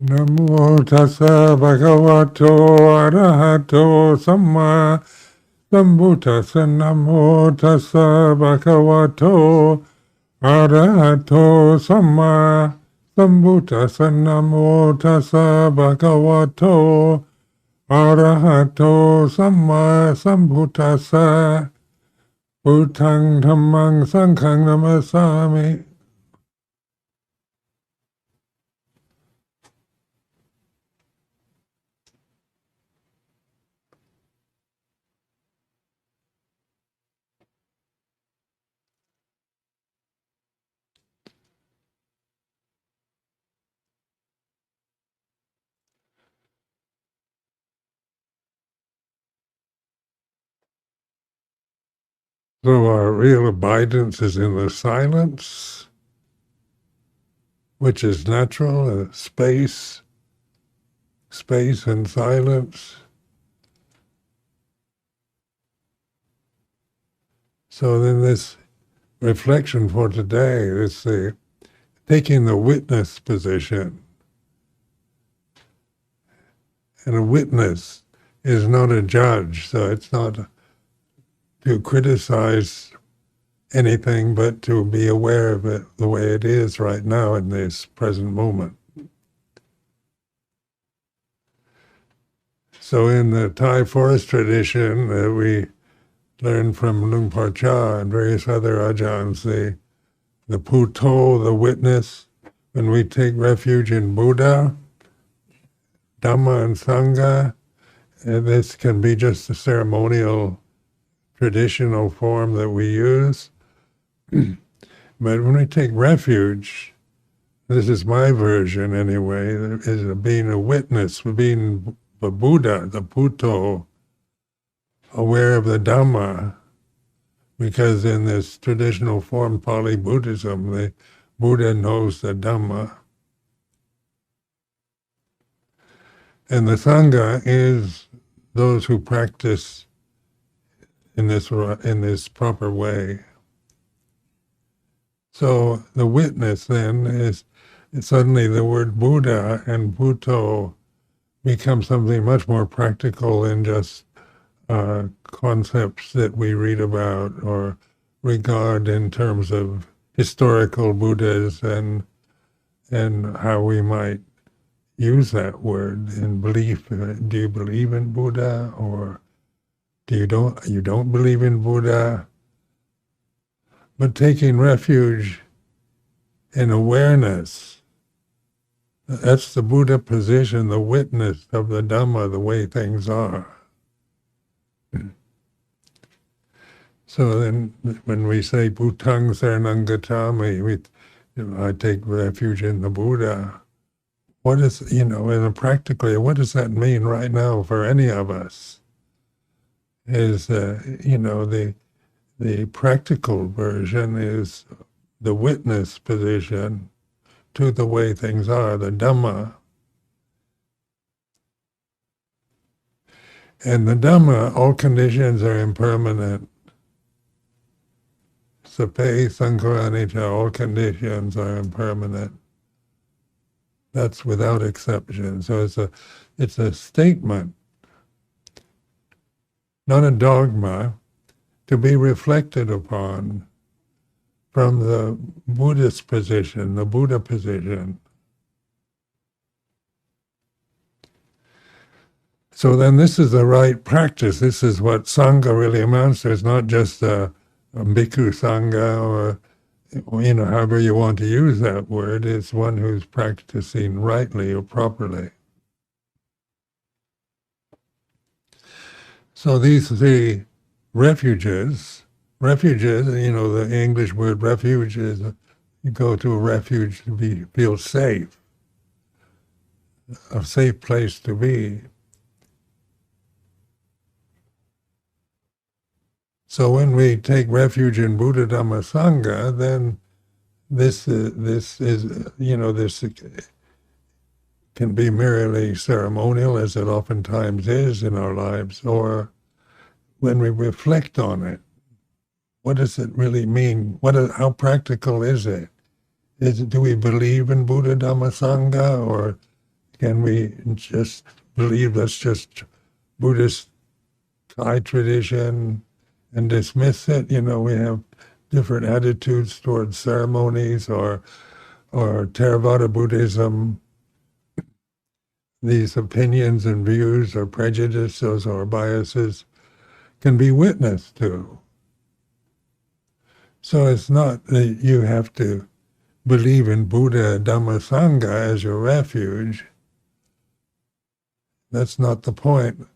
Namo tassa bhagavato arahato samma sambuddhassa. Namo tassa bhagavato arahato samma sambuddhassa. Namo tassa bhagavato arahato samma sambuddhassa. Buddhang dhammang sanghang namasami. So our real abidance is in the silence, which is natural, space and silence. So then this reflection for today is taking the witness position. And a witness is not a judge, so it's not to criticize anything, but to be aware of it the way it is right now in this present moment. So in the Thai forest tradition, we learn from Luang Por Chah and various other Ajahns, the Puto, the witness, when we take refuge in Buddha, Dhamma and Sangha, this can be just a ceremonial, traditional form that we use. But when we take refuge, this is my version anyway, is being a witness, being the Buddha, the Puto, aware of the Dhamma, because in this traditional form, Pali Buddhism, the Buddha knows the Dhamma. And the Sangha is those who practice in this proper way. So the witness then is suddenly the word Buddha and Puto become something much more practical than just concepts that we read about or regard in terms of historical Buddhas and how we might use that word in belief. Do you believe in Buddha, or you don't believe in Buddha? But taking refuge in awareness, that's the Buddha position, the witness of the Dhamma, the way things are. So then when we say Bhutang Saranang Gacchami, I take refuge in the Buddha, what is, and practically, what does that mean right now for any of us? Is, the practical version is the witness position to the way things are, the Dhamma. And the Dhamma, all conditions are impermanent. Sape sankhara anicca, all conditions are impermanent. That's without exception. So it's a statement, not a dogma, to be reflected upon from the Buddhist position, the Buddha position. So then this is the right practice. This is what Sangha really amounts to. It's not just a bhikkhu Sangha or however you want to use that word. It's one who's practicing rightly or properly. So these three refuges, the English word refuge is you go to a refuge to feel safe, a safe place to be. So when we take refuge in Buddha Dhamma Sangha, then this can be merely ceremonial, as it oftentimes is in our lives, or when we reflect on it, what does it really mean? How practical is it? Do we believe in Buddha Dhamma Sangha, or Can we just believe that's just Buddhist Thai tradition and dismiss it? We have different attitudes towards ceremonies or Theravada Buddhism. These opinions and views or prejudices or biases can be witnessed to. So it's not that you have to believe in Buddha, Dhamma, Sangha as your refuge. That's not the point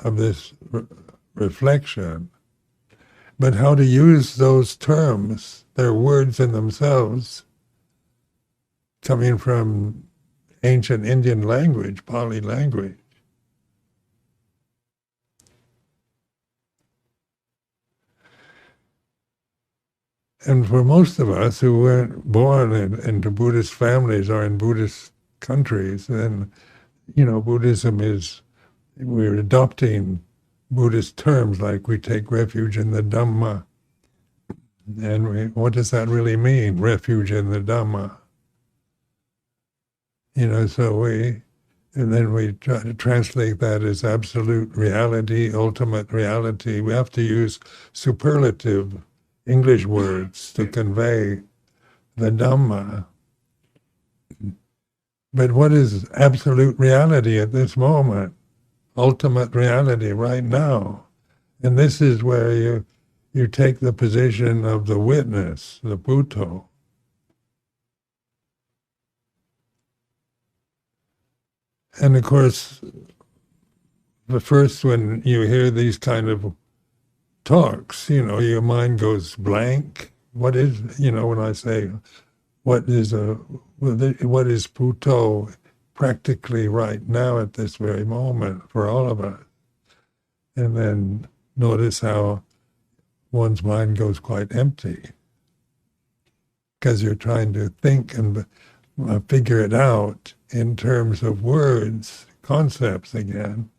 of this reflection. But how to use those terms, they're words in themselves, coming from ancient Indian language, Pali language. And for most of us who weren't born into Buddhist families or in Buddhist countries, then, Buddhism is, we're adopting Buddhist terms like we take refuge in the Dhamma. And what does that really mean, refuge in the Dhamma? And then we try to translate that as absolute reality, ultimate reality. We have to use superlative English words to convey the Dhamma. But what is absolute reality at this moment? Ultimate reality right now. And this is where you take the position of the witness, the Bhutto. And of course, when you hear these kind of talks, your mind goes blank. What is, when I say, what is Bhutto practically right now at this very moment for all of us? And then notice how one's mind goes quite empty because you're trying to think and figure it out in terms of words, concepts again.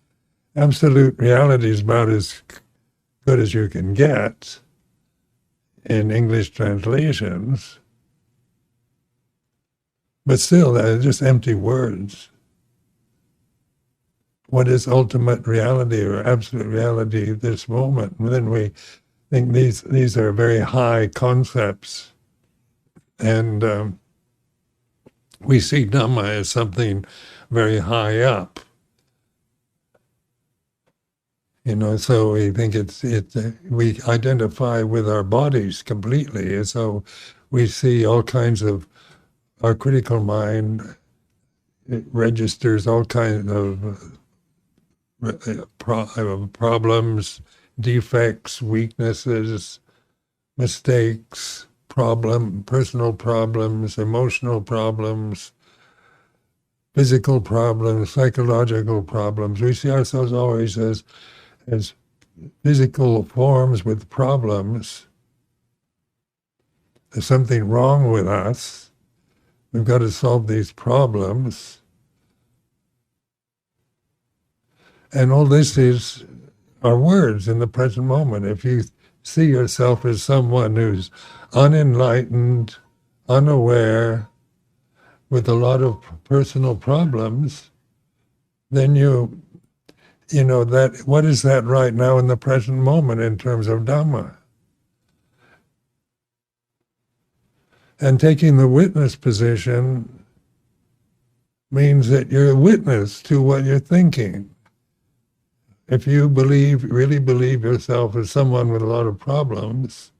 Absolute reality is about as good as you can get in English translations, but still, they're just empty words. What is ultimate reality or absolute reality at this moment? And then we think these are very high concepts, and we see Dhamma as something very high up. So we think we identify with our bodies completely, and so we see all kinds of, our critical mind, it registers all kinds of problems, defects, weaknesses, mistakes, personal problems, emotional problems, physical problems, psychological problems. We see ourselves always as physical forms with problems. There's something wrong with us. We've got to solve these problems. And all this are words in the present moment. If you see yourself as someone who's unenlightened, unaware, with a lot of personal problems, then that what is that right now in the present moment in terms of Dhamma? And taking the witness position means that you're a witness to what you're thinking. If you really believe yourself as someone with a lot of problems,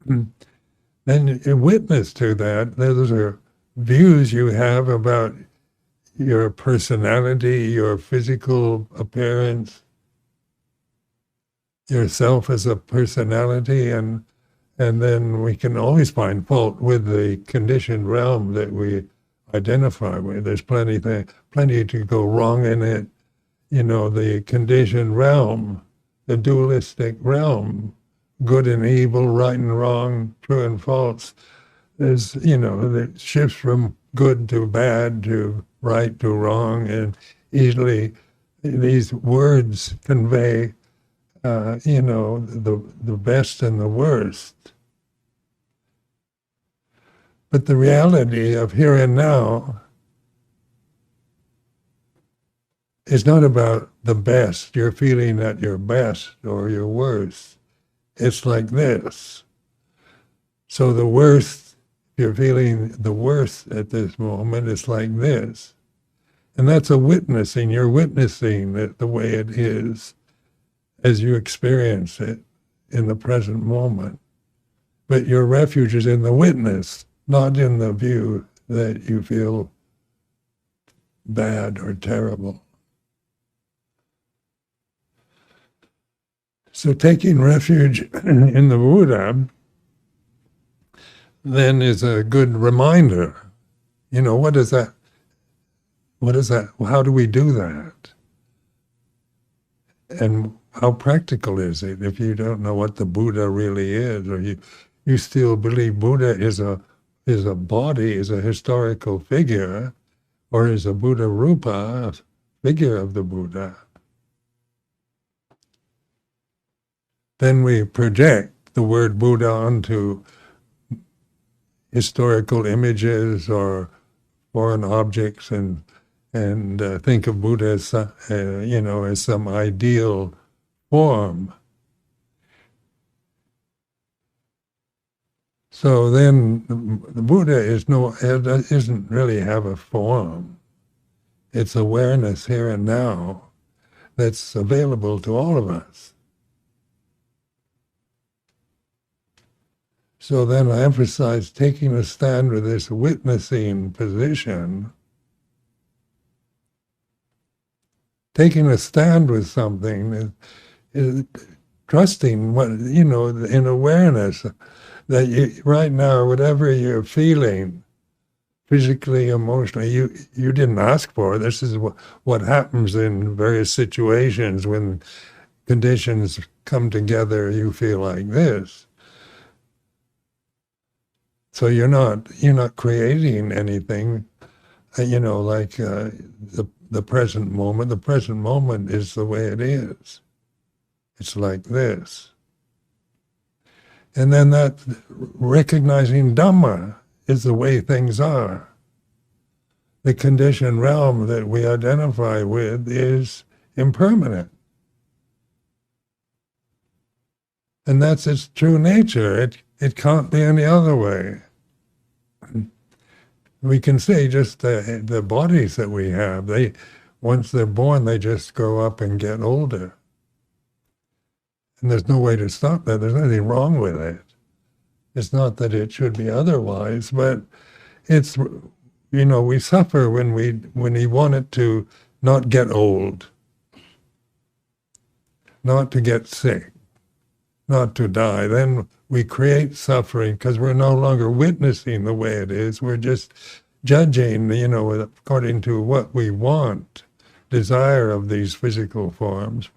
then you're witness to that. Those are views you have about your personality, your physical appearance, yourself as a personality, and then we can always find fault with the conditioned realm that we identify with. There's plenty to go wrong in it. The conditioned realm, the dualistic realm, good and evil, right and wrong, true and false. There's, it shifts from good to bad to right to wrong, and easily these words convey, the best and the worst. But the reality of here and now It's not about the best. You're feeling at your best or your worst. It's like this. So the worst, if you're feeling the worst at this moment, it's like this. And that's a witnessing. You're witnessing it the way it is as you experience it in the present moment. But your refuge is in the witness, not in the view that you feel bad or terrible. So taking refuge in the Buddha then is a good reminder. You know, what is that? What is that? How do we do that? And how practical is it if you don't know what the Buddha really is, or you still believe Buddha is a body, is a historical figure, or is a Buddha Rupa, a figure of the Buddha? Then we project the word Buddha onto historical images or foreign objects and think of Buddha as as some ideal form. So then the Buddha isn't really have a form. It's awareness here and now that's available to all of us. So then I emphasize taking a stand with this witnessing position, taking a stand with something is trusting what, in awareness that right now, whatever you're feeling, physically, emotionally, you didn't ask for. This is what happens in various situations when conditions come together, you feel like this. So you're not creating anything, like the present moment. The present moment is the way it is. It's like this. And then that recognizing Dhamma is the way things are. The conditioned realm that we identify with is impermanent. And that's its true nature. It can't be any other way. We can say just the bodies that we have, once they're born, they just grow up and get older. And there's no way to stop that. There's nothing wrong with it. It's not that it should be otherwise, but it's, we suffer when we want it to not get old, not to get sick, not to die. Then we create suffering because we're no longer witnessing the way it is. We're just judging, according to what we want, desire of these physical forms.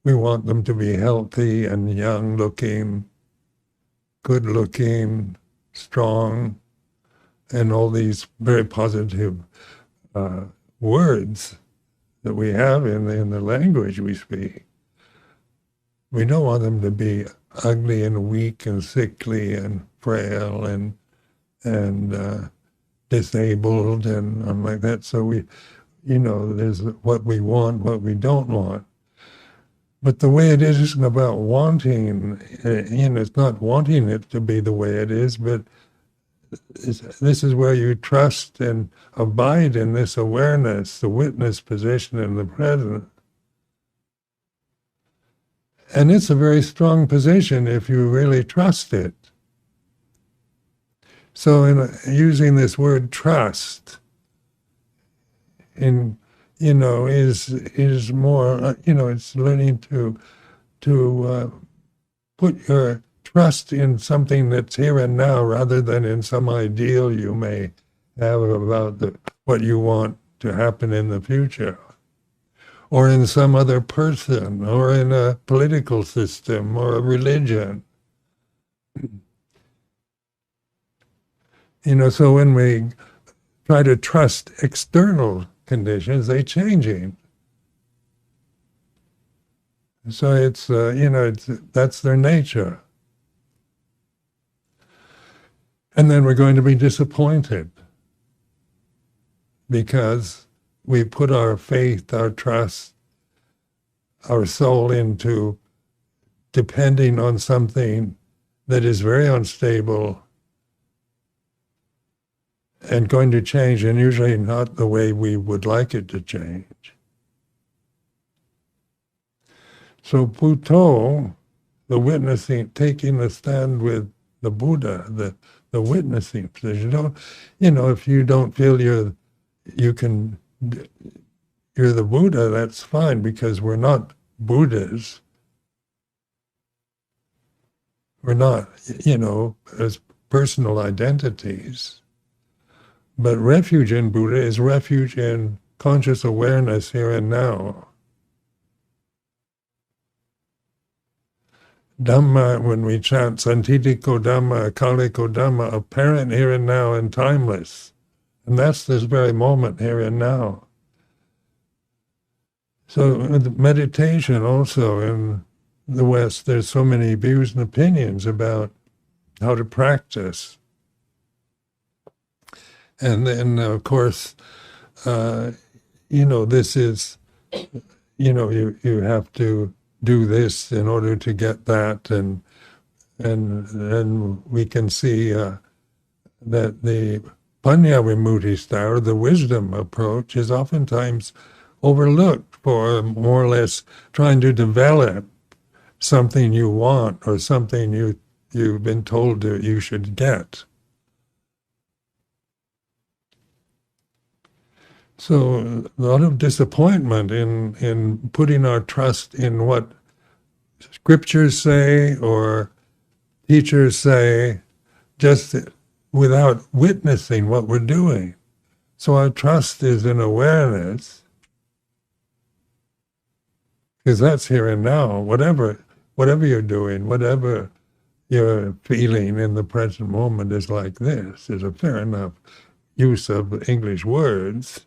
We want them to be healthy and young-looking, good-looking, strong, and all these very positive words that we have in the language we speak. We don't want them to be ugly and weak and sickly and frail and disabled and like that. So there's what we want, what we don't want. But the way it is isn't about wanting, it's not wanting it to be the way it is, but this is where you trust and abide in this awareness, the witness position in the present. And it's a very strong position if you really trust it. So using this word trust, is more, it's learning to put your trust in something that's here and now rather than in some ideal you may have about what you want to happen in the future, or in some other person, or in a political system, or a religion. So when we try to trust external conditions, they're changing. So it's, that's their nature. And then we're going to be disappointed because we put our faith, our trust, our soul into depending on something that is very unstable and going to change, and usually not the way we would like it to change. So Buddho, the witnessing, taking the stand with the Buddha, the witnessing position. If you don't feel you're the Buddha, that's fine, because we're not Buddhas. We're not, as personal identities. But refuge in Buddha is refuge in conscious awareness here and now. Dhamma, when we chant Santitiko Dhamma, Akaliko Dhamma, apparent here and now and timeless. And that's this very moment here and now. So meditation also in the West, there's so many views and opinions about how to practice. And then, of course, this is, you have to do this in order to get that, and then we can see that the Panya Vimutti style, the wisdom approach, is oftentimes overlooked for more or less trying to develop something you want or something you've been told that you should get. So a lot of disappointment in putting our trust in what scriptures say or teachers say, just without witnessing what we're doing. So our trust is in awareness, because that's here and now. Whatever you're doing, whatever you're feeling in the present moment is like this, is a fair enough use of English words.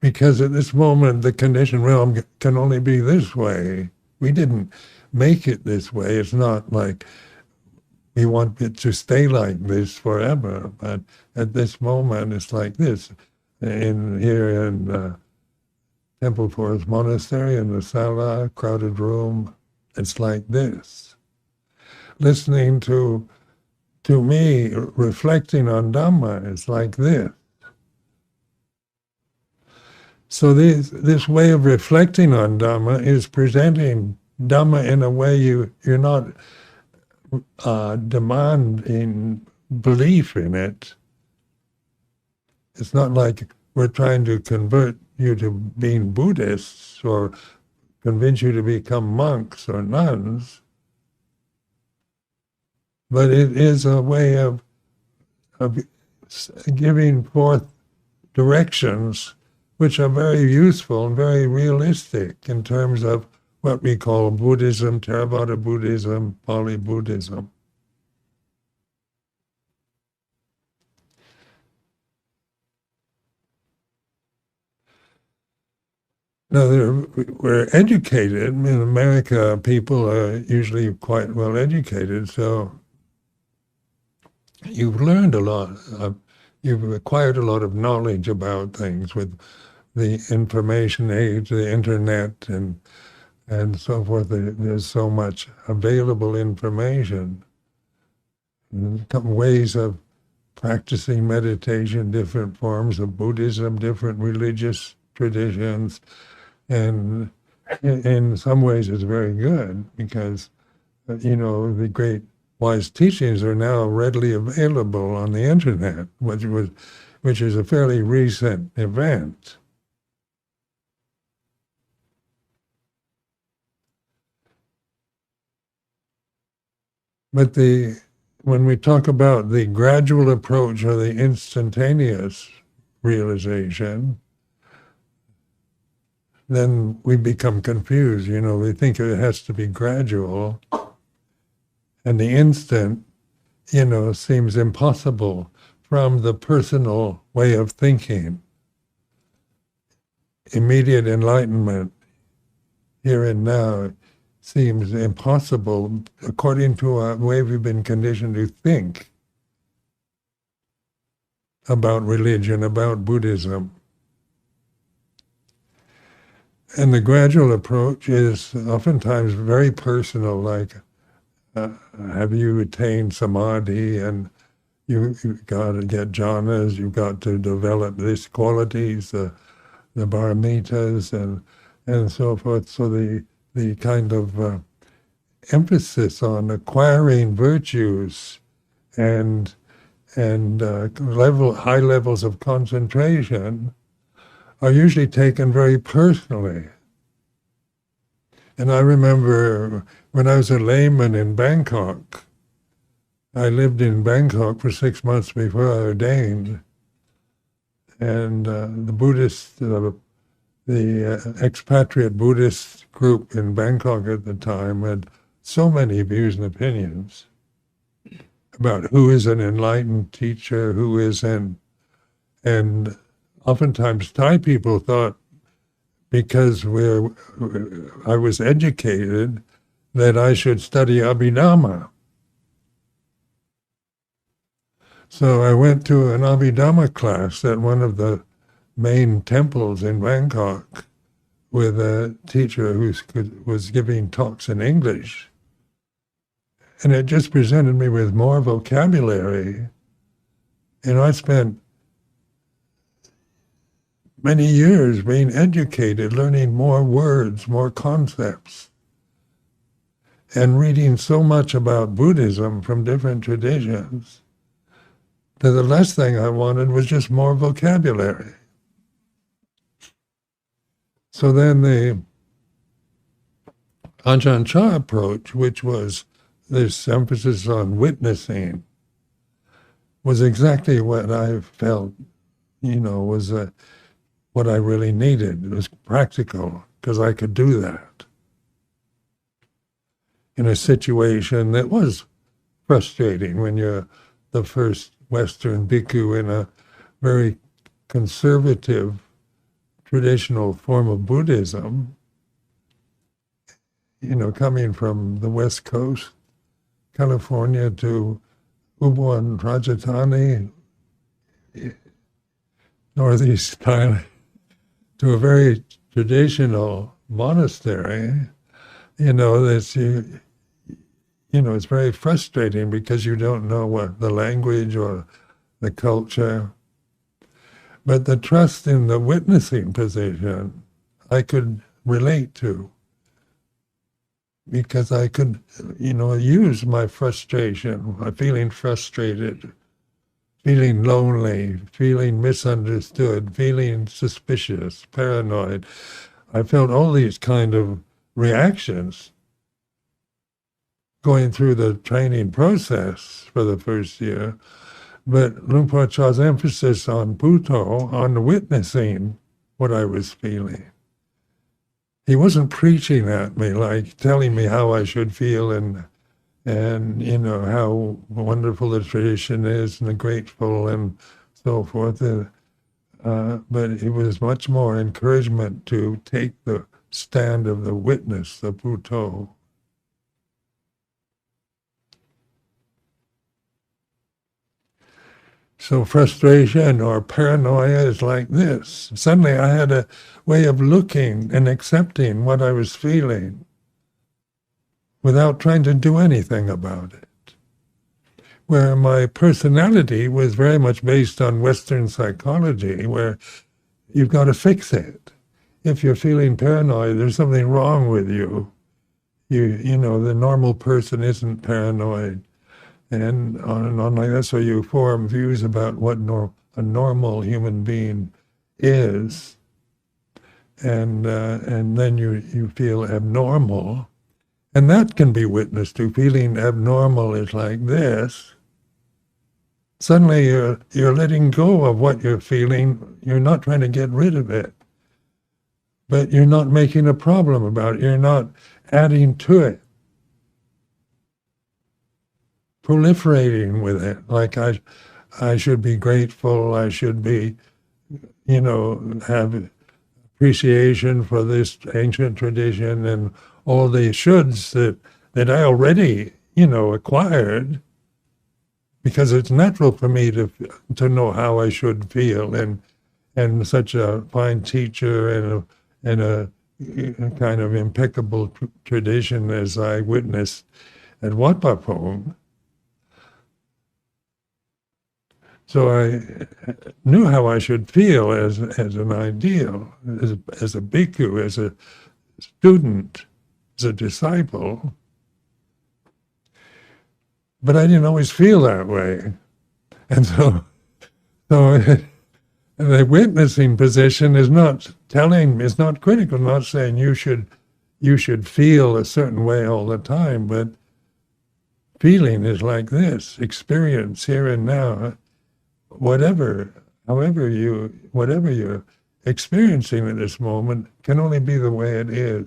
Because at this moment, the conditioned realm can only be this way. We didn't make it this way. It's not like we want it to stay like this forever. But at this moment, it's like this. Here in Temple Forest Monastery, in the sala, crowded room, it's like this. Listening to me, reflecting on Dhamma, is like this. So this way of reflecting on Dhamma is presenting Dhamma in a way you're not demanding belief in it. It's not like we're trying to convert you to being Buddhists or convince you to become monks or nuns, but it is a way of giving forth directions which are very useful and very realistic in terms of what we call Buddhism, Theravada Buddhism, Pali Buddhism. Now, we're educated. In America, people are usually quite well educated, so you've learned a lot. You've acquired a lot of knowledge about things with the information age, the internet, and so forth. There's so much available information. Ways of practicing meditation, different forms of Buddhism, different religious traditions, and in some ways it's very good because, the great wise teachings are now readily available on the internet, which is a fairly recent event. But when we talk about the gradual approach or the instantaneous realization, then we become confused. We think it has to be gradual, and the instant, seems impossible from the personal way of thinking. Immediate enlightenment here and now seems impossible according to a way we've been conditioned to think. about religion, about Buddhism. And the gradual approach is oftentimes very personal, like have you attained samadhi, and you've got to get jhanas, you've got to develop these qualities, the paramitas, and so forth. So the kind of emphasis on acquiring virtues and high levels of concentration are usually taken very personally. And I remember when I was a layman in Bangkok, I lived in Bangkok for 6 months before I ordained, and the Buddhist, the expatriate Buddhist group in Bangkok at the time had so many views and opinions about who is an enlightened teacher, who isn't. And oftentimes Thai people thought because I was educated that I should study Abhidhamma. So I went to an Abhidhamma class at one of the main temples in Bangkok with a teacher who was giving talks in English. And it just presented me with more vocabulary. And I spent many years being educated, learning more words, more concepts, and reading so much about Buddhism from different traditions that the last thing I wanted was just more vocabulary. So then the Ajahn Chah approach, which was this emphasis on witnessing, was exactly what I felt, was what I really needed. It was practical, because I could do that in a situation that was frustrating when you're the first Western bhikkhu in a very conservative, traditional form of Buddhism, coming from the West Coast, California, to Ubon, Rajasthan, Northeast Thailand, to a very traditional monastery. It's very frustrating because you don't know what the language or the culture. But the trust in the witnessing position I could relate to, because I could, use my frustration, my feeling frustrated, feeling lonely, feeling misunderstood, feeling suspicious, paranoid. I felt all these kind of reactions going through the training process for the first year. But Luang Por Chah's emphasis on Puto, on witnessing what I was feeling. He wasn't preaching at me, like telling me how I should feel and how wonderful the tradition is and grateful and so forth. But it was much more encouragement to take the stand of the witness, the Puto. So frustration or paranoia is like this. Suddenly I had a way of looking and accepting what I was feeling without trying to do anything about it. Where my personality was very much based on Western psychology, where you've got to fix it. If you're feeling paranoid, there's something wrong with you. The normal person isn't paranoid. And on like that, so you form views about what a normal human being is, and then you feel abnormal, and that can be witnessed to. Feeling abnormal is like this. Suddenly you're letting go of what you're feeling. You're not trying to get rid of it, but you're not making a problem about it. You're not adding to it, proliferating with it, like I should be grateful, I should be, have appreciation for this ancient tradition and all the shoulds that I already, acquired because it's natural for me to know how I should feel, and such a fine teacher and a kind of impeccable tradition as I witnessed at Wat Pah Pong. So I knew how I should feel as an ideal, as a bhikkhu, as a student, as a disciple. But I didn't always feel that way. And so the witnessing position is not critical, not saying you should feel a certain way all the time, but feeling is like this, experience here and now, whatever you're experiencing at this moment can only be the way it is.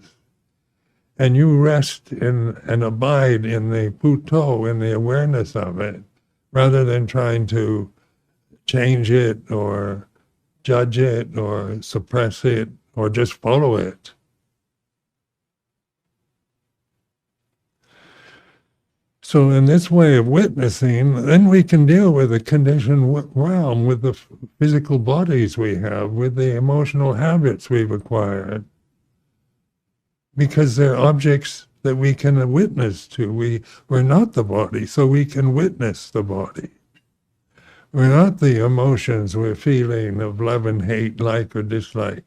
And you rest in and abide in the Puto, in the awareness of it, rather than trying to change it or judge it or suppress it or just follow it. So in this way of witnessing, then we can deal with the conditioned realm, with the physical bodies we have, with the emotional habits we've acquired, because they're objects that we can witness to. We're not the body, so we can witness the body. We're not the emotions we're feeling of love and hate, like or dislike,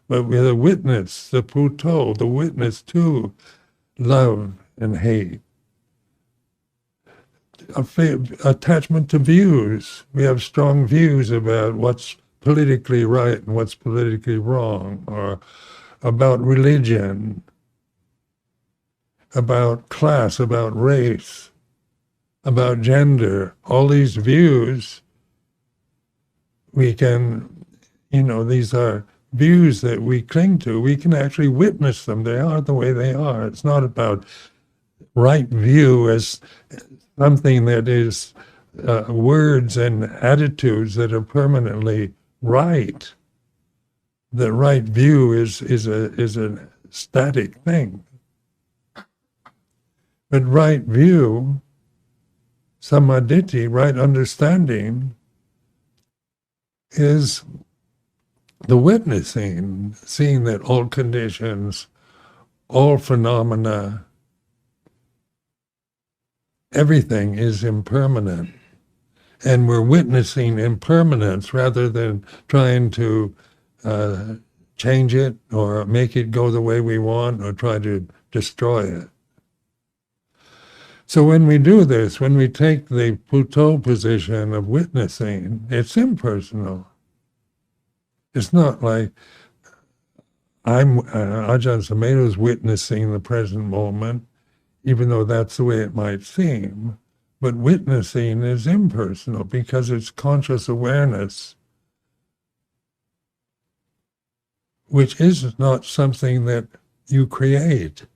but we're the witness, the Puto, the witness to love and hate. Attachment to views. We have strong views about what's politically right and what's politically wrong, or about religion, about class, about race, about gender. All these views, we can, these are views that we cling to. We can actually witness them. They are the way they are. It's not about right view as something that is words and attitudes that are permanently right. The right view is a static thing. But right view, samadhi, right understanding, is the witnessing, seeing that all conditions, all phenomena, everything is impermanent. And we're witnessing impermanence rather than trying to change it or make it go the way we want or try to destroy it. So when we do this, when we take the Puto position of witnessing, it's impersonal. It's not like Ajahn Sumedho's witnessing the present moment, even though that's the way it might seem. But witnessing is impersonal because it's conscious awareness, which is not something that you create.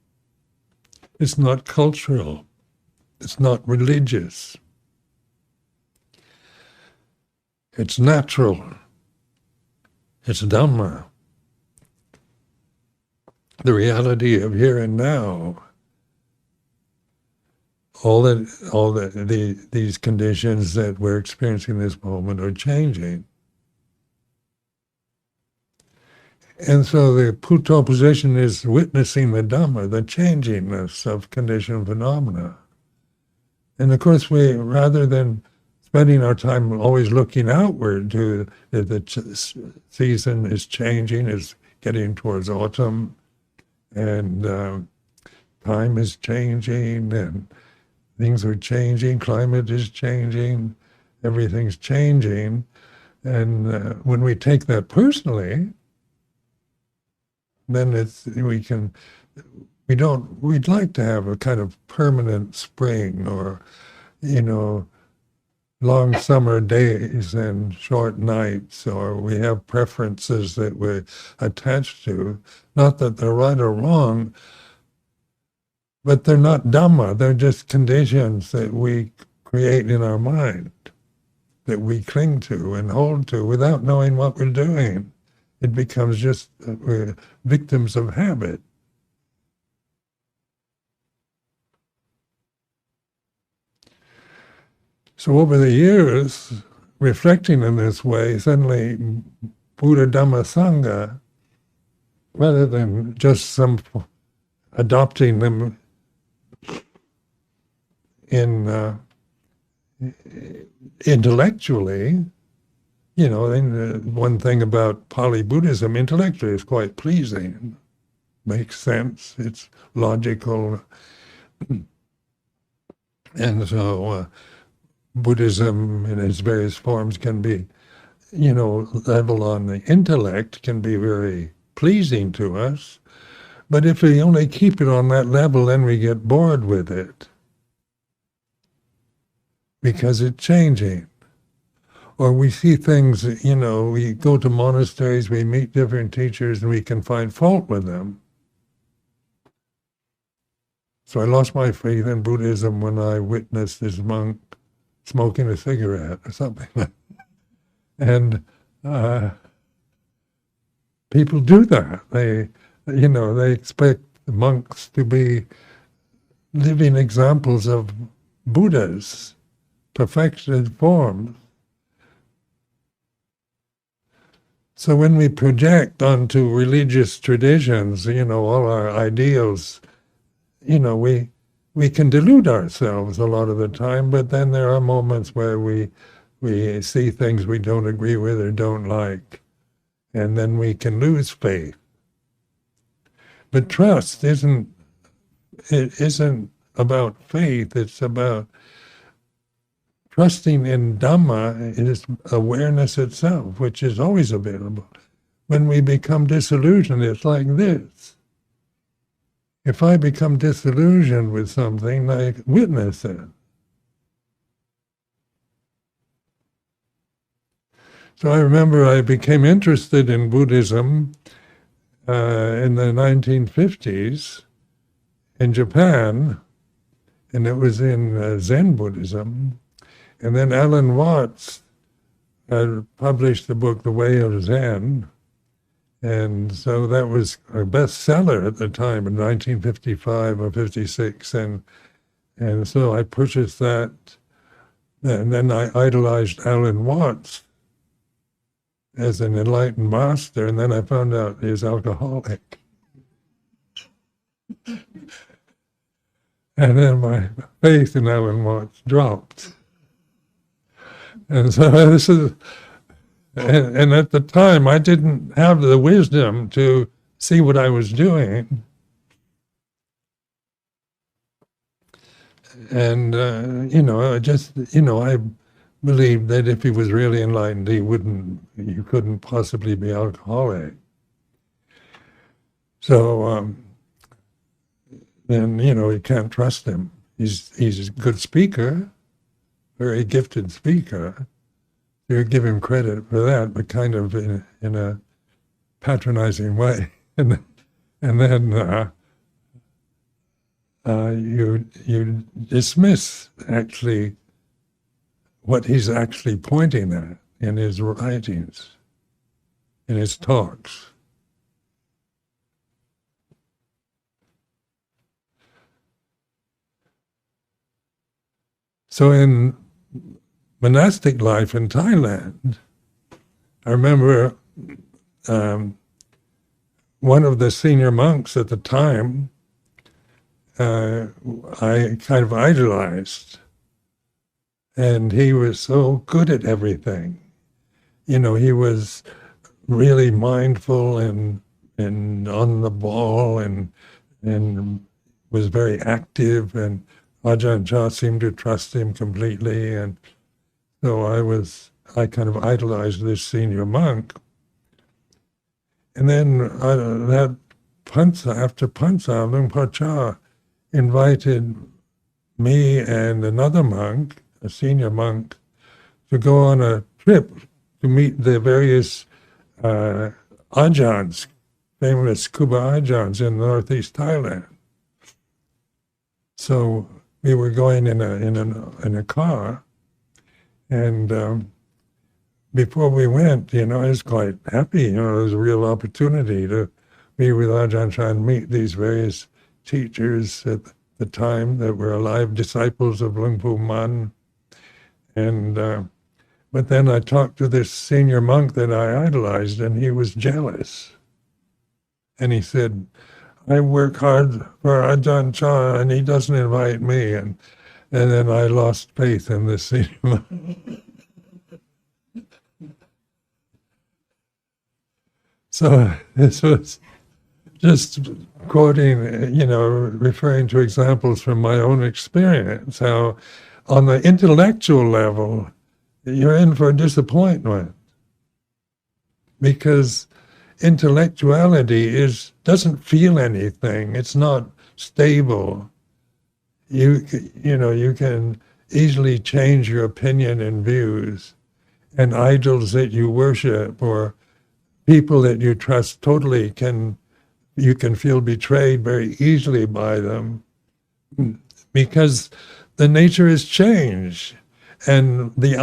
It's not cultural. It's not religious. It's natural. It's Dhamma. The reality of here and now. These conditions that we're experiencing this moment are changing. And so the Puto position is witnessing the Dhamma, the changingness of conditioned phenomena. And of course, rather than spending our time always looking outward to the season is changing, is getting towards autumn, and time is changing, and things are changing, climate is changing, everything's changing. And when we take that personally, then we'd like to have a kind of permanent spring or, long summer days and short nights, or we have preferences that we're attached to. Not that they're right or wrong, but they're not Dhamma, they're just conditions that we create in our mind, that we cling to and hold to without knowing what we're doing. It becomes just, we're victims of habit. So over the years, reflecting in this way, suddenly Buddha Dhamma Sangha, rather than just some adopting them in intellectually, one thing about Pali Buddhism, intellectually is quite pleasing, makes sense, it's logical, and so Buddhism in its various forms can be, level on the intellect can be very pleasing to us, but if we only keep it on that level, then we get bored with it because it's changing. Or we see things, we go to monasteries, we meet different teachers, and we can find fault with them. So I lost my faith in Buddhism when I witnessed this monk smoking a cigarette or something like that. And people do that. They expect the monks to be living examples of Buddhas, perfected forms. So when we project onto religious traditions, all our ideals, we can delude ourselves a lot of the time, but then there are moments where we see things we don't agree with or don't like, and then we can lose faith. But trust isn't about faith, it's about trusting in Dhamma is awareness itself, which is always available. When we become disillusioned, it's like this. If I become disillusioned with something, I witness it. So I remember I became interested in Buddhism in the 1950s in Japan, and it was in Zen Buddhism. And then Alan Watts published the book, The Way of Zen, and so that was a bestseller at the time in 1955 or 56, and so I purchased that, and then I idolized Alan Watts as an enlightened master, and then I found out he was alcoholic. And then my faith in Alan Watts dropped. And so this is, and at the time I didn't have the wisdom to see what I was doing. And, I believed that if he was really enlightened, he couldn't possibly be alcoholic. So then, you can't trust him. He's a good speaker, very gifted speaker. You give him credit for that, but kind of in a patronizing way. And then you dismiss actually what he's actually pointing at in his writings, in his talks. So in monastic life in Thailand, I remember one of the senior monks at the time, I kind of idolized. And he was so good at everything. He was really mindful and on the ball and was very active, and Ajahn seemed to trust him completely. And so I kind of idolized this senior monk. And then after Pansa, Luang Por Chah invited me and another monk, a senior monk, to go on a trip to meet the various Ajahns, famous Kuba Ajahns in northeast Thailand. So we were going in a car, and before we went, I was quite happy. It was a real opportunity to be with Ajahn Chah and meet these various teachers at the time that were alive, disciples of Luang Pu Man. And but then I talked to this senior monk that I idolized, and he was jealous. And he said, I work hard for Ajahn Chah, and he doesn't invite me. And then I lost faith in this senior monk. So this was just quoting, referring to examples from my own experience, how on the intellectual level, you're in for disappointment because intellectuality doesn't feel anything. It's not stable. You can easily change your opinion and views, and idols that you worship or people that you trust totally you can feel betrayed very easily by them because the nature is change, and the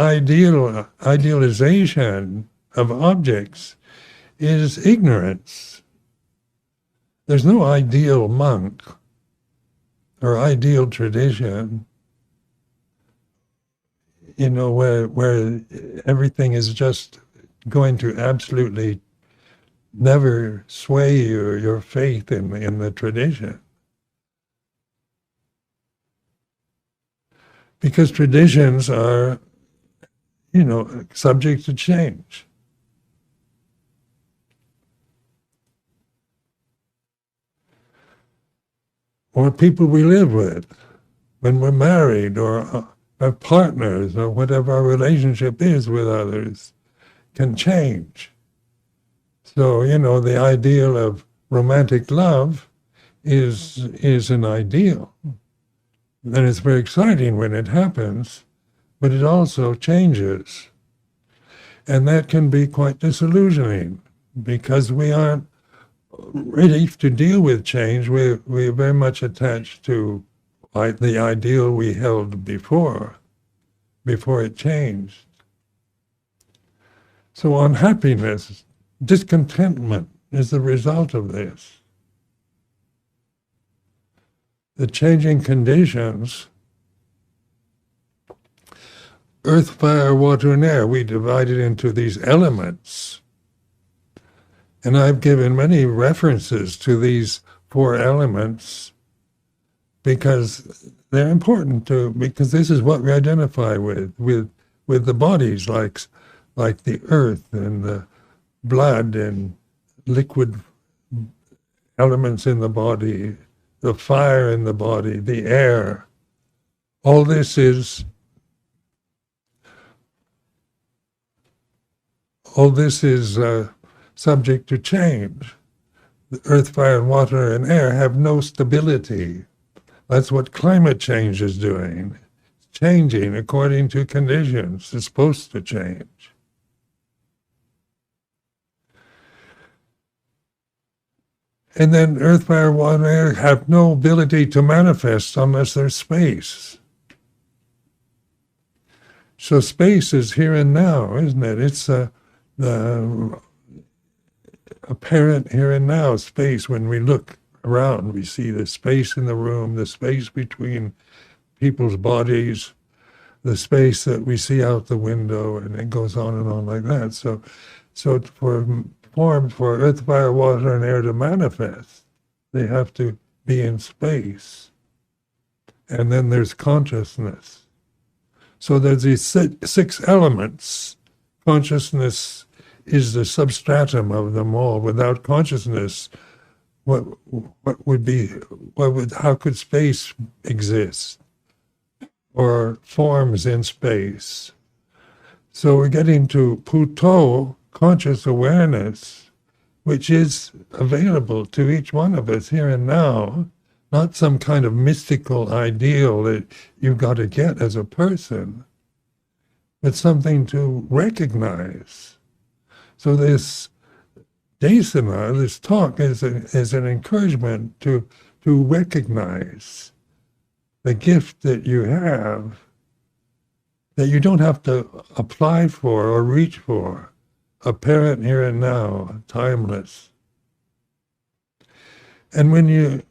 idealization of objects is ignorance. There's no ideal monk or ideal tradition, where everything is just going to absolutely never sway your faith in the tradition. Because traditions are, subject to change. Or people we live with, when we're married, or our partners, or whatever our relationship is with others, can change. So, the ideal of romantic love is an ideal. And it's very exciting when it happens, but it also changes. And that can be quite disillusioning because we aren't ready to deal with change. We're very much attached to the ideal we held before it changed. So unhappiness, discontentment is the result of this. The changing conditions, earth, fire, water, and air, we divide it into these elements. And I've given many references to these 4 elements because they're important because this is what we identify with the bodies, like the earth and the blood and liquid elements in the body, the fire in the body, the air. All this is subject to change. The earth, fire, and water and air have no stability. That's what climate change is doing. It's changing according to conditions. It's supposed to change. And then earth, fire, water, air have no ability to manifest unless there's space. So space is here and now, isn't it? It's the apparent here and now space. When we look around, we see the space in the room, the space between people's bodies, the space that we see out the window, and it goes on and on like that. So for earth, fire, water, and air to manifest, they have to be in space. And then there's consciousness. So there's these 6 elements. Consciousness is the substratum of them all. Without consciousness, how could space exist? Or forms in space? So we're getting to Puto, conscious awareness, which is available to each one of us here and now, not some kind of mystical ideal that you've got to get as a person, but something to recognize. So this desana, this talk, is an encouragement to recognize the gift that you have, that you don't have to apply for or reach for, apparent here and now, timeless. And when you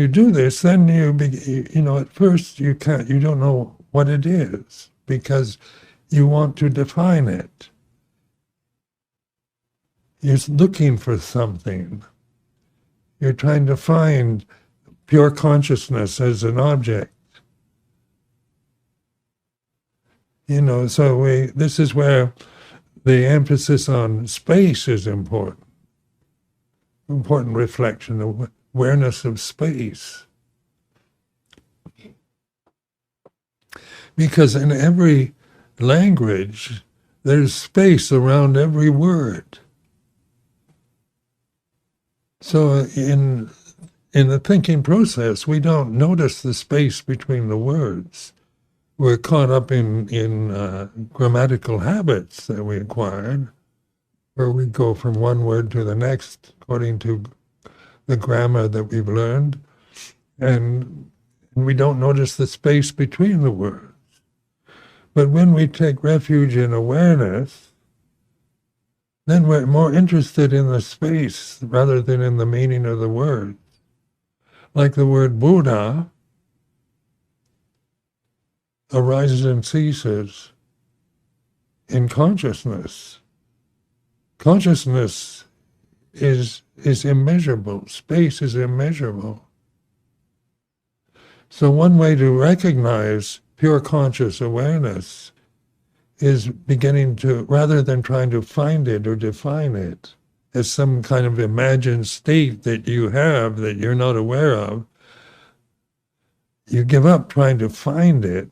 do this, then at first you don't know what it is, because you want to define it. You're looking for something. You're trying to find pure consciousness as an object. So this is where the emphasis on space is important. Important reflection, awareness of space. Because in every language, there's space around every word. So in the thinking process, we don't notice the space between the words. We're caught up in grammatical habits that we acquired, where we go from one word to the next according to the grammar that we've learned, and we don't notice the space between the words. But when we take refuge in awareness, then we're more interested in the space rather than in the meaning of the words. Like the word Buddha arises and ceases in consciousness. Consciousness is immeasurable. Space is immeasurable. So one way to recognize pure conscious awareness is beginning to, rather than trying to find it or define it as some kind of imagined state that you have that you're not aware of, you give up trying to find it,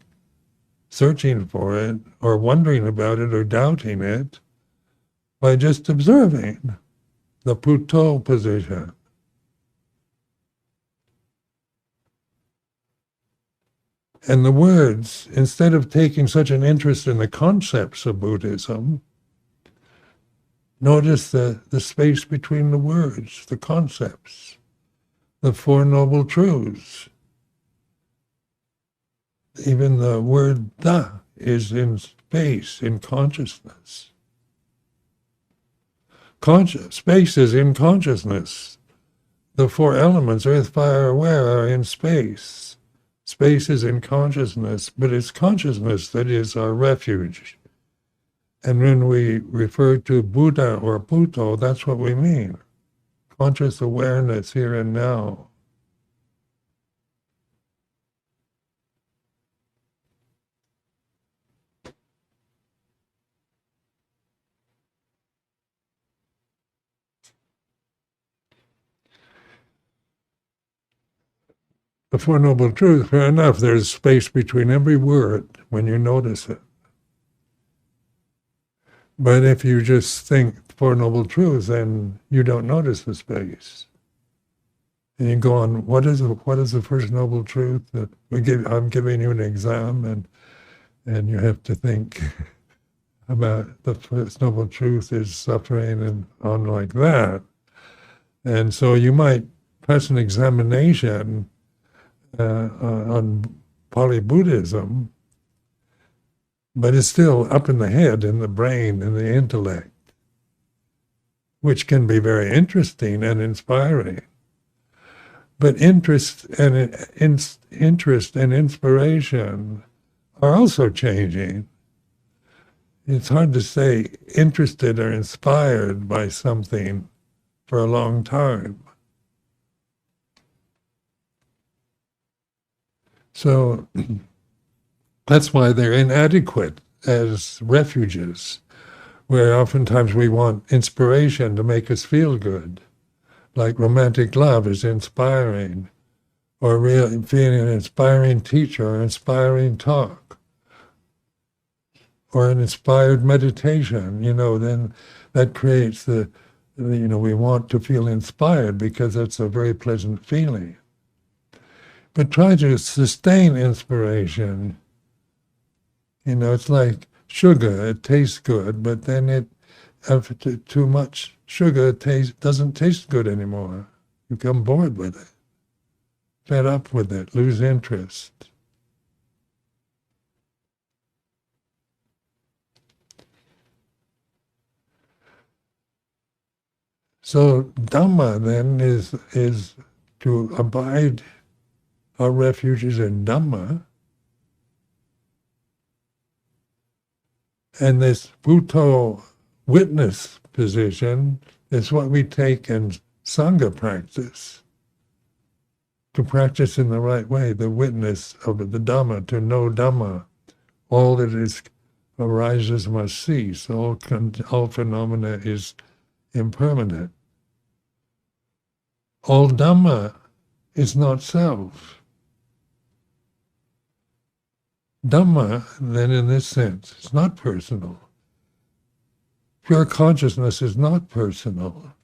searching for it, or wondering about it, or doubting it, by just observing the Puto position. And the words, instead of taking such an interest in the concepts of Buddhism, notice the space between the words, the concepts, the Four Noble Truths. Even the word "da" is in space, in consciousness. Space is in consciousness. The four elements, earth, fire, aware, are in space. Space is in consciousness, but it's consciousness that is our refuge. And when we refer to Buddha or Puto, that's what we mean. Conscious awareness here and now. The Four Noble Truths, fair enough, there's space between every word when you notice it. But if you just think Four Noble Truths, then you don't notice the space. And you go on, what is the first Noble Truth? I'm giving you an exam, and you have to think about the first Noble Truth is suffering, and on like that. And so you might pass an examination on Pali Buddhism, but it's still up in the head, in the brain, in the intellect, which can be very interesting and inspiring. But interest and inspiration are also changing. It's hard to say interested or inspired by something for a long time. So that's why they're inadequate as refuges, where oftentimes we want inspiration to make us feel good, like romantic love is inspiring, or feeling an inspiring teacher, or inspiring talk, or an inspired meditation, then that creates we want to feel inspired because it's a very pleasant feeling. But try to sustain inspiration. It's like sugar. It tastes good, but then after too much sugar, it doesn't taste good anymore. You become bored with it, fed up with it, lose interest. So Dhamma then is to abide. Our refuge is in Dhamma, And this Bhutto witness position is what we take in Sangha practice, to practice in the right way, the witness of the Dhamma, to know Dhamma. All that is arises must cease. All phenomena is impermanent. All Dhamma is not self. Dhamma, then in this sense, is not personal. Pure consciousness is not personal.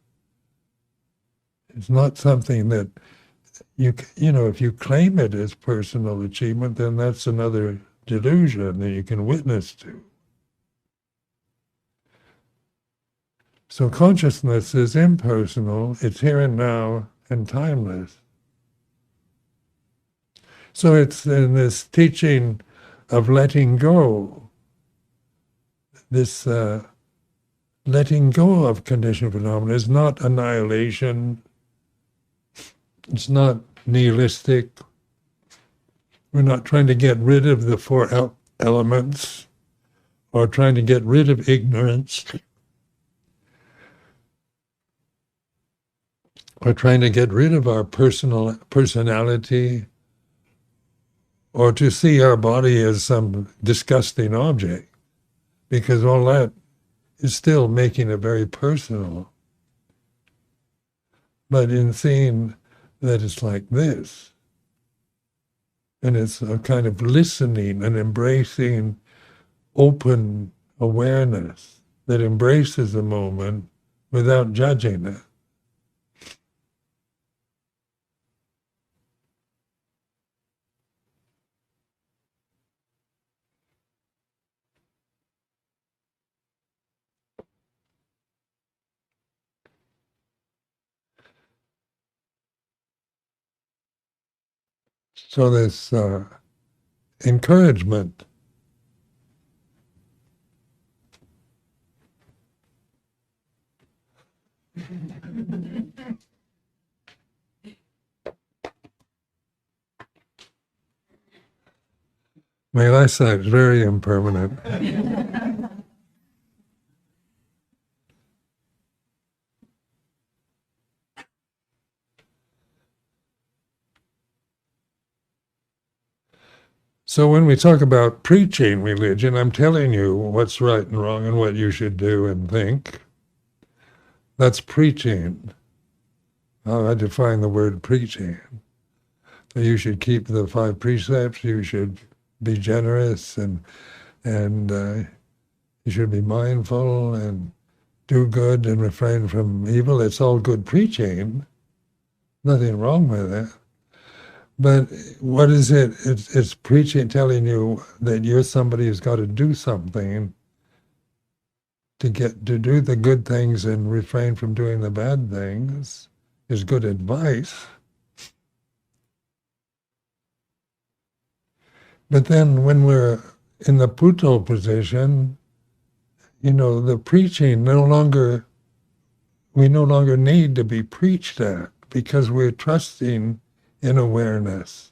It's not something that you know, if you claim it as personal achievement, then that's another delusion that you can witness to. So consciousness is impersonal, it's here and now, and timeless. So it's in this teaching of letting go, this letting go of conditioned phenomena is not annihilation, it's not nihilistic. We're not trying to get rid of the four elements or trying to get rid of ignorance or trying to get rid of our personality or to see our body as some disgusting object, because all that is still making it very personal. But in seeing that it's like this, and it's a kind of listening and embracing open awareness that embraces the moment without judging it. So this encouragement my eyesight is very impermanent. So when we talk about preaching religion, I'm telling you what's right and wrong and what you should do and think. That's preaching. How I define the word preaching. You should keep the 5 precepts, you should be generous, and you should be mindful and do good and refrain from evil. It's all good preaching. Nothing wrong with it. But what is it? It's preaching, telling you that you're somebody who's got to do something to do the good things and refrain from doing the bad things is good advice. But then when we're in the Bhutto position, you know, the preaching we no longer need to be preached at, because we're trusting in awareness,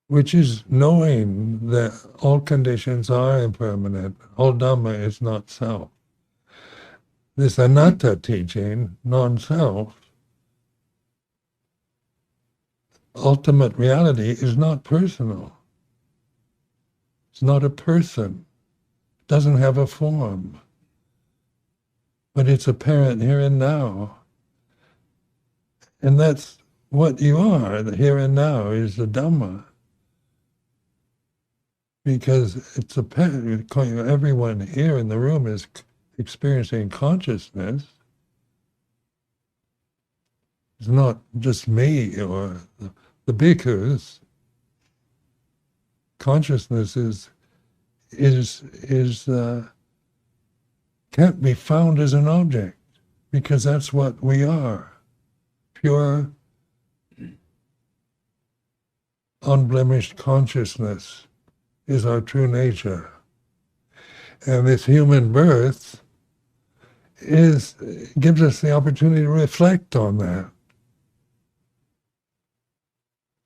which is knowing that all conditions are impermanent, all Dhamma is not self. This anatta teaching, non-self, ultimate reality is not personal. It's not a person. It doesn't have a form. But it's apparent here and now. And that's what you are. The here and now is the Dhamma. Because it's apparent, everyone here in the room is experiencing consciousness. It's not just me or the bhikkhus. Consciousness can't be found as an object, because that's what we are. Pure, unblemished consciousness is our true nature. And this human birth gives us the opportunity to reflect on that.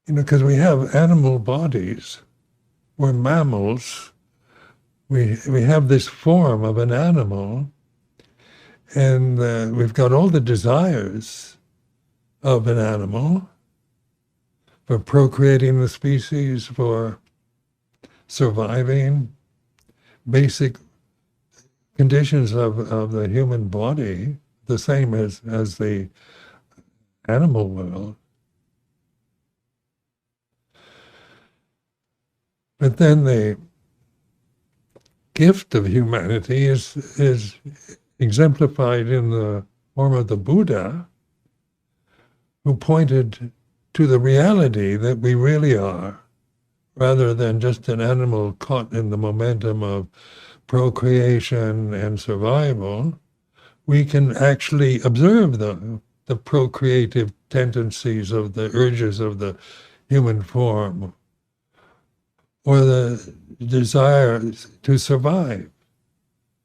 You know, because we have animal bodies, we're mammals, we have this form of an animal, and we've got all the desires of an animal for procreating the species, for surviving, basic conditions of the human body, the same as the animal world. But then the gift of humanity is exemplified in the form of the Buddha, who pointed to the reality that we really are, rather than just an animal caught in the momentum of procreation and survival. We can actually observe the procreative tendencies of the urges of the human form, or the desire to survive,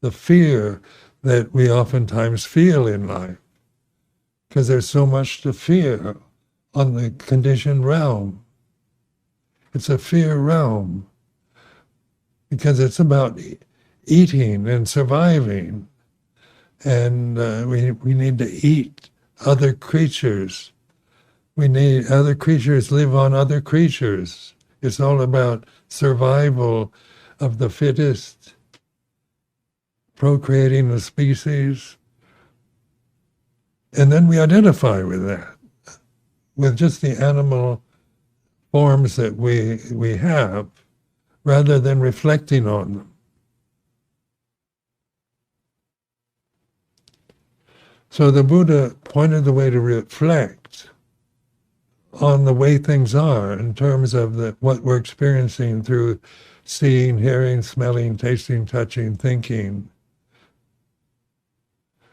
the fear that we oftentimes feel in life, because there's so much to fear on the conditioned realm. It's a fear realm, because it's about eating and surviving, and we need to eat other creatures. We need other creatures live on other creatures. It's all about survival of the fittest, procreating the species. And then we identify with that, with just the animal forms that we have, rather than reflecting on them. So the Buddha pointed the way to reflect on the way things are in terms of what we're experiencing through seeing, hearing, smelling, tasting, touching, thinking.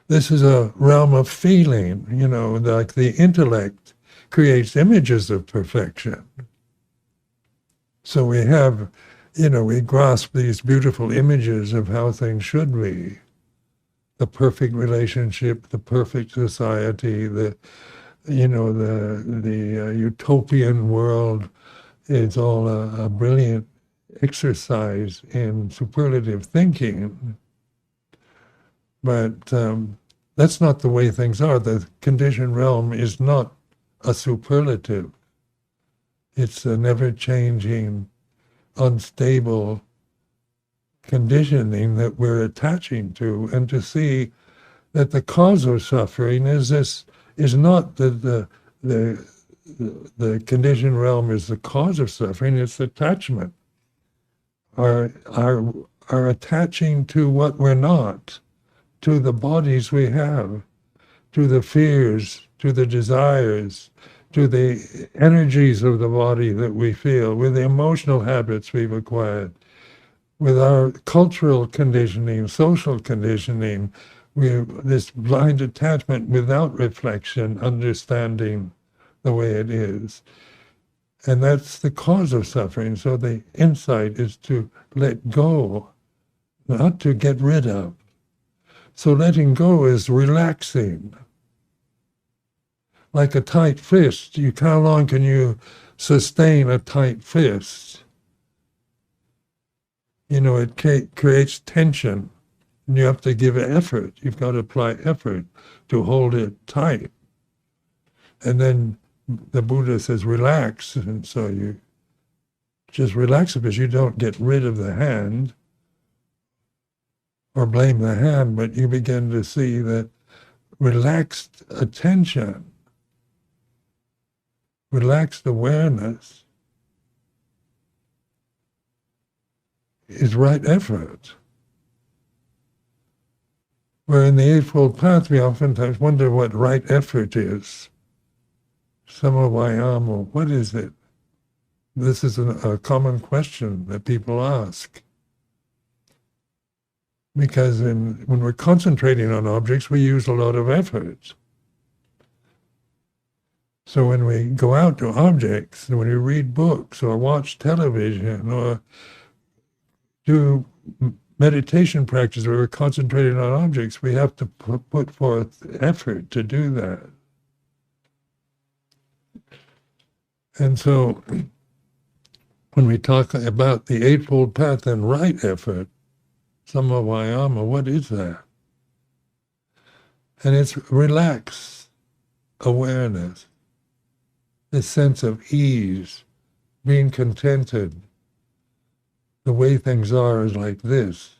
This is a realm of feeling, like the intellect creates images of perfection. So we have, we grasp these beautiful images of how things should be. The perfect relationship, the perfect society, the utopian world is all a brilliant exercise in superlative thinking. But that's not the way things are. The conditioned realm is not a superlative. It's a never-changing, unstable conditioning that we're attaching to, and to see that the cause of suffering is not that the conditioned realm is the cause of suffering. It's attachment. Our attaching to what we're not, to the bodies we have, to the fears, to the desires, to the energies of the body that we feel, with the emotional habits we've acquired, with our cultural conditioning, social conditioning, this blind attachment without reflection, understanding the way it is. And that's the cause of suffering. So the insight is to let go, not to get rid of. So letting go is relaxing. Like a tight fist, how long can you sustain a tight fist? It creates tension, and you have to give effort. You've got to apply effort to hold it tight. And then the Buddha says, relax, and so you just relax it, because you don't get rid of the hand or blame the hand, but you begin to see that relaxed attention, relaxed awareness is right effort. Where in the Eightfold Path, we oftentimes wonder what right effort is. Samavayama, what is it? This is a common question that people ask. Because when we're concentrating on objects, we use a lot of effort. So when we go out to objects, when we read books or watch television or do meditation practice where we're concentrating on objects, we have to put forth effort to do that. And so when we talk about the Eightfold Path and right effort, Samavayama, what is that? And it's relaxed awareness, this sense of ease, being contented. The way things are is like this.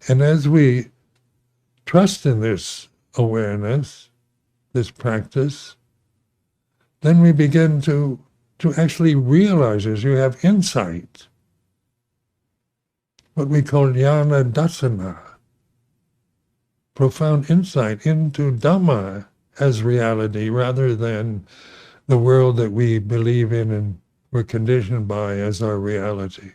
And as we trust in this awareness, this practice, then we begin to actually realize as you have insight, what we call jnana dasana, profound insight into Dhamma as reality rather than the world that we believe in and we're conditioned by as our reality.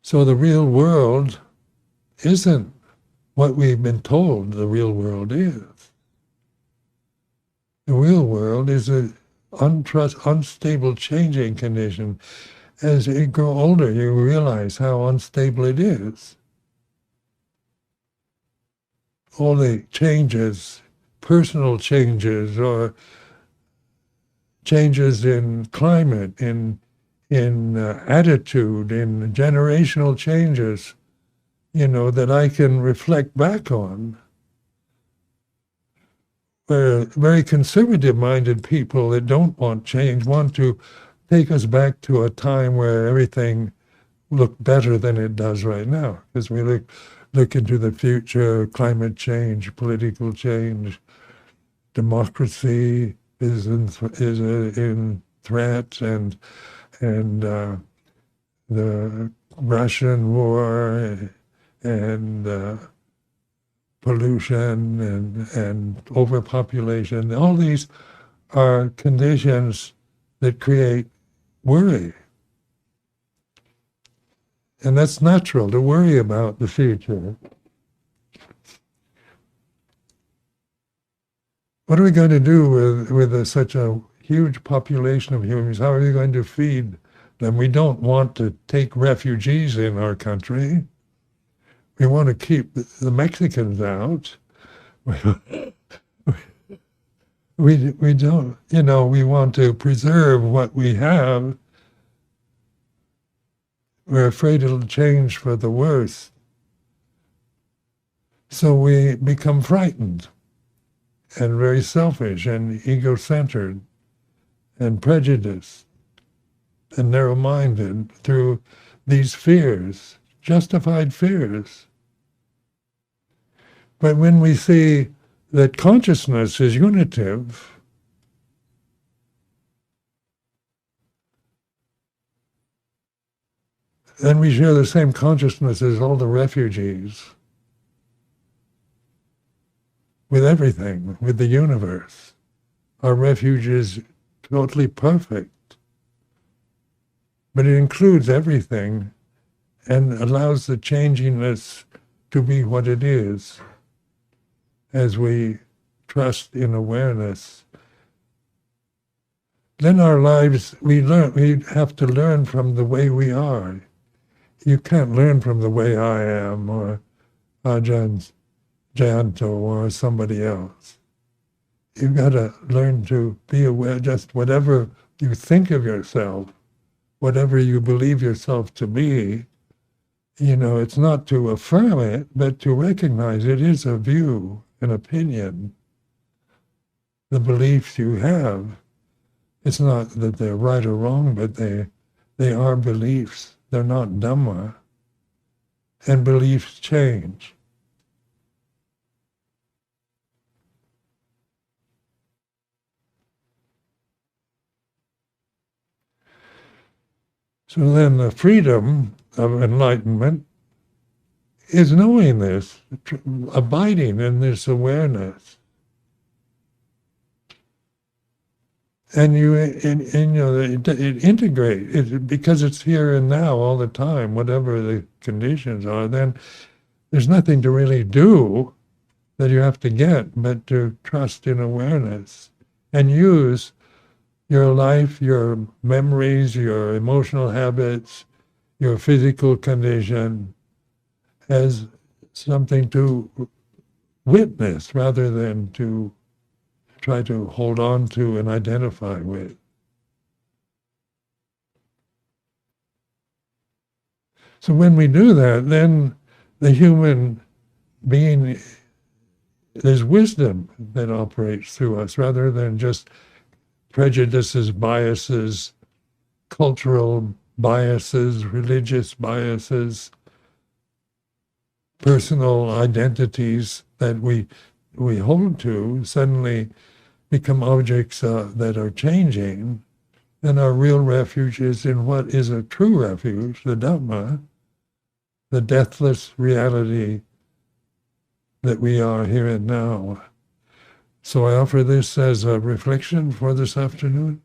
So the real world isn't what we've been told the real world is. The real world is an unstable, changing condition. As you grow older, you realize how unstable it is. All the changes, personal changes, or changes in climate, in attitude, in generational changes, that I can reflect back on. Where very conservative-minded people that don't want change want to take us back to a time where everything looked better than it does right now. Because we look into the future, climate change, political change, democracy is in threat, and the Russian war and pollution and overpopulation. All these are conditions that create worry. And that's natural to worry about the future. What are we going to do with such a huge population of humans? How are we going to feed them? We don't want to take refugees in our country. We want to keep the Mexicans out. We don't, we want to preserve what we have. We're afraid it'll change for the worse. So we become frightened and very selfish and egocentered and prejudiced and narrow-minded through these fears, justified fears. But when we see that consciousness is unitive, then we share the same consciousness as all the refugees, with everything, with the universe. Our refuge is totally perfect, but it includes everything and allows the changiness to be what it is as we trust in awareness. Then our lives, we have to learn from the way we are. You can't learn from the way I am or Ajahn Janto or somebody else. You've got to learn to be aware, just whatever you think of yourself, whatever you believe yourself to be, it's not to affirm it, but to recognize it is a view, an opinion. The beliefs you have, it's not that they're right or wrong, but they are beliefs. They're not Dhamma. And beliefs change. So then the freedom of enlightenment is knowing this, abiding in this awareness. And it integrates, because it's here and now all the time, whatever the conditions are, then there's nothing to really do that you have to get, but to trust in awareness and use your life, your memories, your emotional habits, your physical condition as something to witness rather than to try to hold on to and identify with. So when we do that, then the human being, there's wisdom that operates through us rather than just prejudices, biases, cultural biases, religious biases, personal identities that we hold to suddenly become objects that are changing. And our real refuge is in what is a true refuge, the Dhamma, the deathless reality that we are here and now. So I offer this as a reflection for this afternoon.